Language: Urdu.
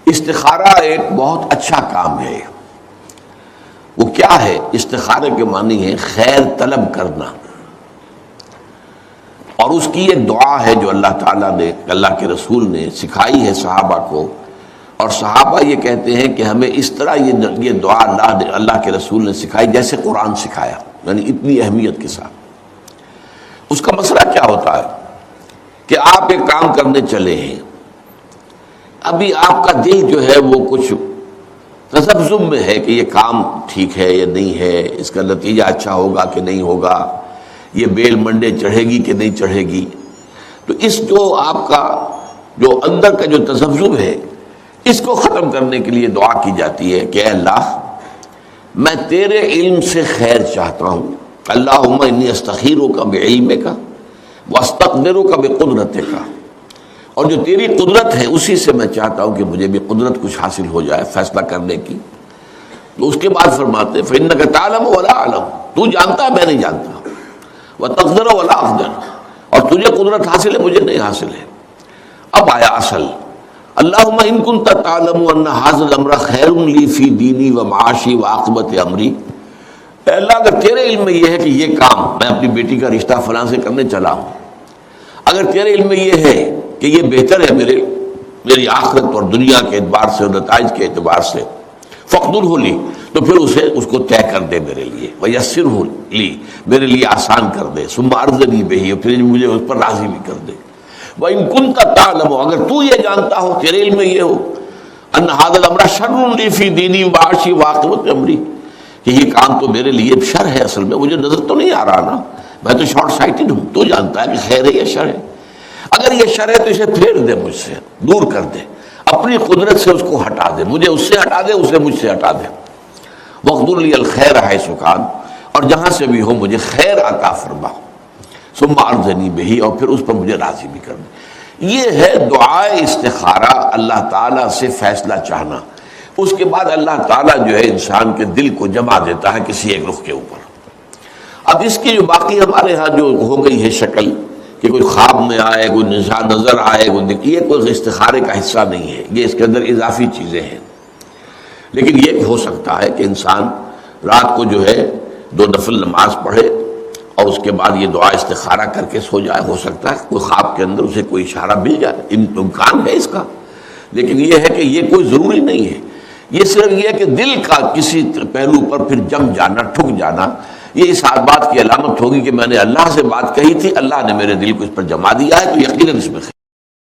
استخارہ ایک بہت اچھا کام ہے۔ وہ کیا ہے؟ استخارے کے معنی ہے خیر طلب کرنا، اور اس کی ایک دعا ہے جو اللہ تعالیٰ نے، اللہ کے رسول نے سکھائی ہے صحابہ کو، اور صحابہ یہ کہتے ہیں کہ ہمیں اس طرح یہ دعا اللہ کے رسول نے سکھائی جیسے قرآن سکھایا، یعنی اتنی اہمیت کے ساتھ۔ اس کا مسئلہ کیا ہوتا ہے کہ آپ ایک کام کرنے چلے ہیں، ابھی آپ کا دل جو ہے وہ کچھ تذبذب میں ہے کہ یہ کام ٹھیک ہے یا نہیں ہے، اس کا نتیجہ اچھا ہوگا کہ نہیں ہوگا، یہ بیل منڈے چڑھے گی کہ نہیں چڑھے گی۔ تو اس جو آپ کا جو اندر کا جو تذبذب ہے، اس کو ختم کرنے کے لیے دعا کی جاتی ہے کہ اے اللہ، میں تیرے علم سے خیر چاہتا ہوں، اللہم انی استخیرک بعلمک واستقدرک بقدرتک، اور جو تیری قدرت ہے اسی سے میں چاہتا ہوں کہ مجھے بھی قدرت کچھ حاصل ہو جائے فیصلہ کرنے کی۔ تو اس کے بعد فرماتے ہیں فإنک تعلم ولا اعلم، تو جانتا ہے میں نہیں جانتا، وتقدر ولا اقدر، اور تجھے قدرت حاصل ہے مجھے نہیں حاصل ہے۔ اب آیا اصل، اللہم ان کنت تعلم ان ھذا الامر خیر لی فی دینی و معاشی و عاقبت امری، اے اللہ اگر تیرے علم میں یہ ہے کہ یہ کام میں اپنی بیٹی کا رشتہ فلاں سے کرنے چلا ہوں، اگر تیرے علم میں یہ ہے کہ یہ بہتر ہے میری آخرت اور دنیا کے اعتبار سے اور نتائج کے اعتبار سے، فقدرہ لی، تو پھر اس کو طے کر دے میرے لیے، ویسرہ لی، میرے لیے آسان کر دے، ثم ارضنی بہ، پھر مجھے اس پر راضی بھی کر دے۔ وَإِن كُنتَ تَعْلَمُ، اگر تو یہ جانتا ہو، تیرے علم میں یہ ہو، ان ھذا الامر شر لی فی دینی ومعاشی وعاقبۃ امری، کہ یہ کام تو میرے لیے شر ہے، اصل میں مجھے نظر تو نہیں آ رہا نا، میں تو شارٹ سائٹڈ ہوں، تو جانتا ہے کہ خیر ہے یا شر ہے، اگر یہ شر ہے تو اسے پھیر دے، مجھ سے دور کر دے، اپنی قدرت سے اس کو ہٹا دے، مجھے اس سے ہٹا دے، اسے مجھ سے ہٹا دے۔ وَاقْدُرْ لِي الْخَيْرَ حَيْثُ كَانَ، اور جہاں سے بھی ہو مجھے خیر عطا فرما، ثم ارضنی بہ، اور پھر اس پر مجھے راضی بھی کر دے۔ یہ ہے دعائے استخارہ، اللہ تعالیٰ سے فیصلہ چاہنا۔ اس کے بعد اللہ تعالیٰ جو ہے انسان کے دل کو جما دیتا ہے کسی ایک رخ کے اوپر۔ اب اس کی جو باقی ہمارے ہاں جو ہو گئی ہے شکل کہ کوئی خواب میں آئے، کوئی نظر آئے، یہ کوئی استخارے کا حصہ نہیں ہے، یہ اس کے اندر اضافی چیزیں ہیں۔ لیکن یہ ہو سکتا ہے کہ انسان رات کو جو ہے 2 نفل نماز پڑھے اور اس کے بعد یہ دعا استخارہ کر کے سو جائے، ہو سکتا ہے کوئی خواب کے اندر اسے کوئی اشارہ مل جائے، امکان ہے اس کا، لیکن یہ ہے کہ یہ کوئی ضروری نہیں ہے، یہ صرف یہ ہے کہ دل کا کسی پہلو پر پھر جم جانا، ٹھک جانا، یہ اس بات کی علامت ہوگی کہ میں نے اللہ سے بات کہی تھی، اللہ نے میرے دل کو اس پر جما دیا ہے، تو یقیناً اس میں